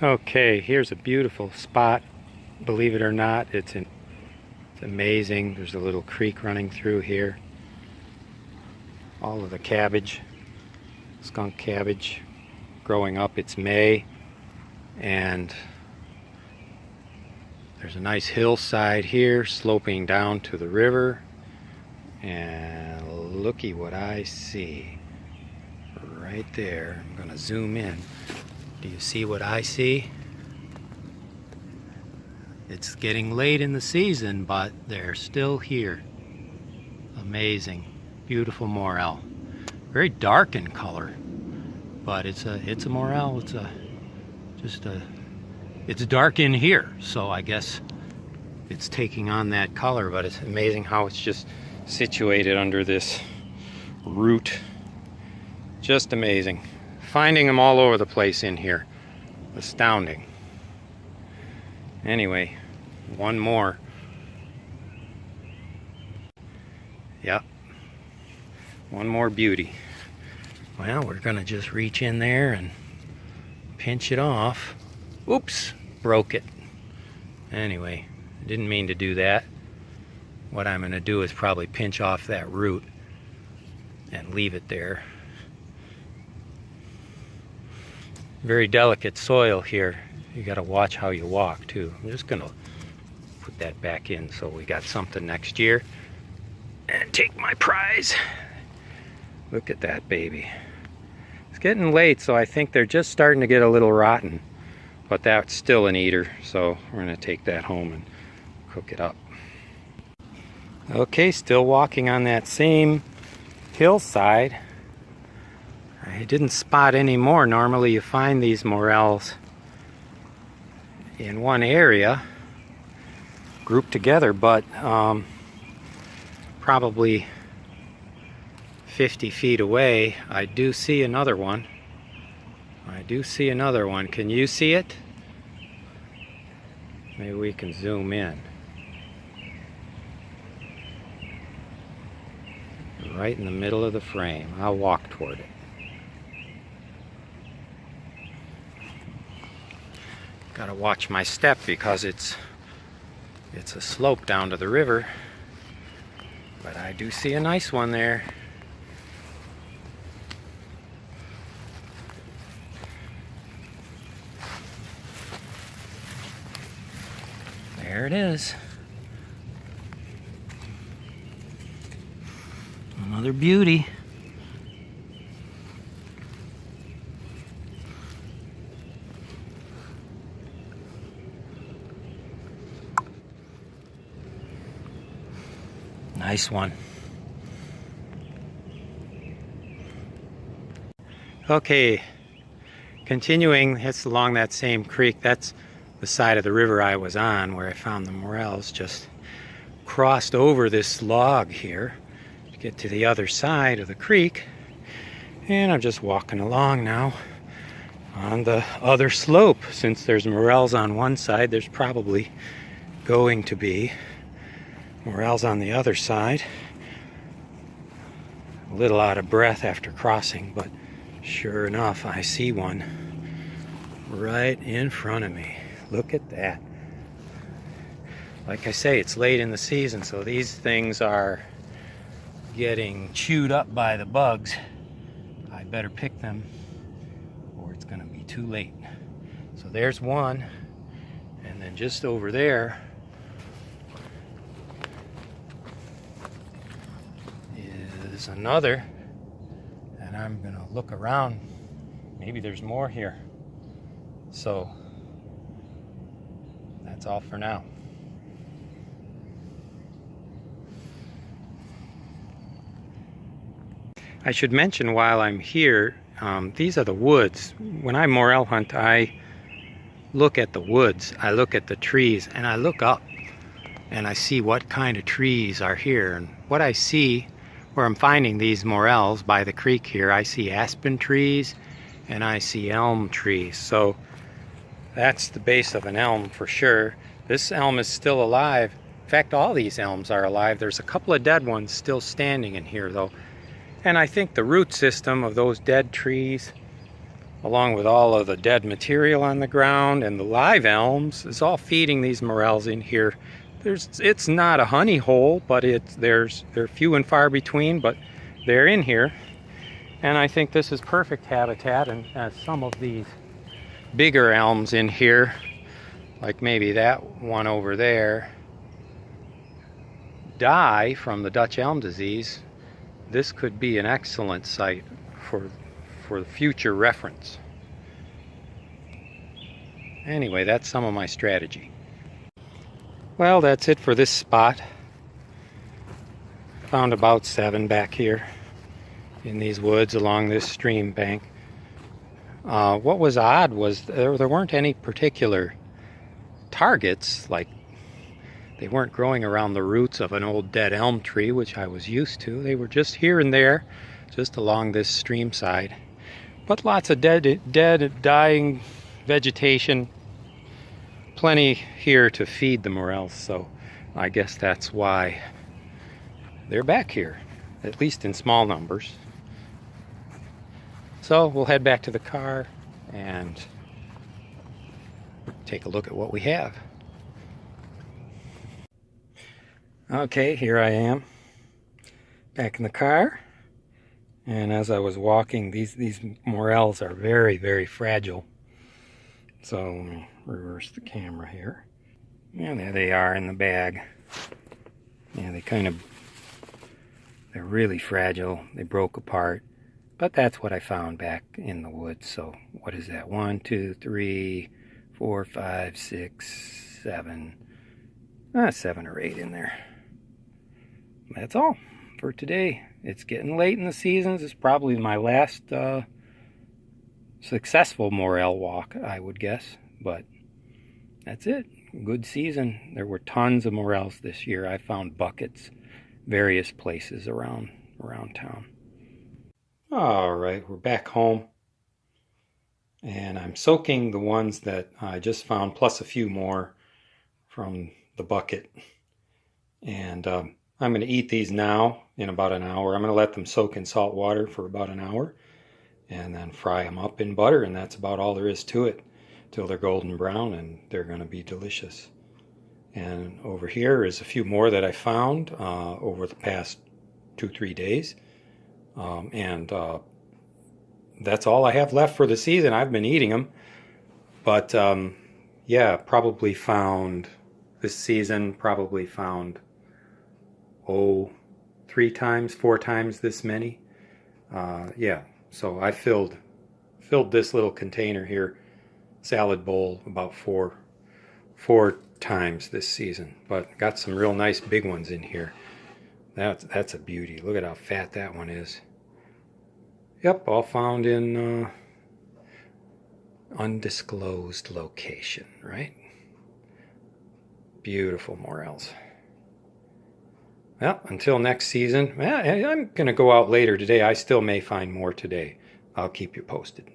Okay, here's a beautiful spot. Believe it or not, it's amazing. There's a little creek running through here. All of the cabbage, skunk cabbage, growing up. It's May, and there's a nice hillside here sloping down to the river. And looky what I see right there. I'm gonna zoom in. Do you see what I see? It's getting late in the season, but they're still here. Amazing, beautiful morel. Very dark in color, but it's a morel. It's dark in here, so I guess it's taking on that color. But it's amazing how it's just situated under this root. Just amazing. Finding them all over the place in here. Astounding. Anyway, one more. Yep. One more beauty. Well, we're gonna just reach in there and pinch it off. Oops, broke it. Anyway, didn't mean to do that. What I'm gonna do is probably pinch off that root and leave it there. Very delicate soil here. You got to watch how you walk too. I'm just gonna put that back in so we got something next year. And take my prize. Look at that baby. It's getting late, so I think they're just starting to get a little rotten. But that's still an eater, so we're gonna take that home and cook it up. Okay, still walking on that same hillside. I didn't spot any more. Normally you find these morels in one area grouped together, but probably 50 feet away I do see another one. Can you see it? Maybe we can zoom in. Right in the middle of the frame. I'll walk toward it. Gotta watch my step because it's a slope down to the river. But I do see a nice one there. There it is. Another beauty. Nice one. Okay, continuing, it's along that same creek. That's the side of the river I was on where I found the morels. Just crossed over this log here to get to the other side of the creek. And I'm just walking along now on the other slope. Since there's morels on one side, there's probably going to be morels on the other side. A little out of breath after crossing, but sure enough, I see one right in front of me. Look at that. Like I say, it's late in the season, so these things are getting chewed up by the bugs. I better pick them or it's gonna be too late. So there's one, and then just over there is another, and I'm gonna look around. Maybe there's more here. So that's all for now. I should mention while I'm here, these are the woods. When I morel hunt, I look at the woods, I look at the trees, and I look up and I see what kind of trees are here. And what I see where I'm finding these morels by the creek here, I see aspen trees and I see elm trees. So that's the base of an elm for sure. This elm is still alive. In fact, all these elms are alive. There's a couple of dead ones still standing in here though. And I think the root system of those dead trees along with all of the dead material on the ground and the live elms, is all feeding these morels in here. It's not a honey hole, but they're few and far between, but they're in here. And I think this is perfect habitat. And as some of these bigger elms in here, like maybe that one over there, die from the Dutch elm disease, this could be an excellent site for future reference. Anyway, that's some of my strategy. Well, that's it for this spot. Found about 7 back here in these woods along this stream bank. What was odd was there weren't any particular targets, like they weren't growing around the roots of an old dead elm tree, which I was used to. They were just here and there, just along this stream side. But lots of dead, dying vegetation. Plenty here to feed the morels, so I guess that's why they're back here, at least in small numbers. So we'll head back to the car and take a look at what we have. Okay, here I am, back in the car. And as I was walking, these morels are very, very fragile. So let me reverse the camera here. And there they are in the bag. Yeah, they're really fragile. They broke apart. But that's what I found back in the woods. So what is that? 1, 2, 3, 4, 5, 6, 7. 7 or 8 in there. That's all for today. It's getting late in the season. This is probably my last successful morel walk, I would guess. But that's it. Good season. There were tons of morels this year. I found buckets various places around town. All right, we're back home. And I'm soaking the ones that I just found, plus a few more from the bucket. And I'm going to eat these now in about an hour. I'm going to let them soak in salt water for about an hour and then fry them up in butter, and that's about all there is to it till they're golden brown, and they're going to be delicious. And over here is a few more that I found over the past 2-3 days. That's all I have left for the season. I've been eating them. But yeah, probably found this season, 3 times, 4 times this many. Yeah, so I filled this little container here, salad bowl, about four times this season. But got some real nice big ones in here. That's a beauty. Look at how fat that one is. Yep, all found in undisclosed location, right? Beautiful morels. Well, until next season, I'm going to go out later today. I still may find more today. I'll keep you posted.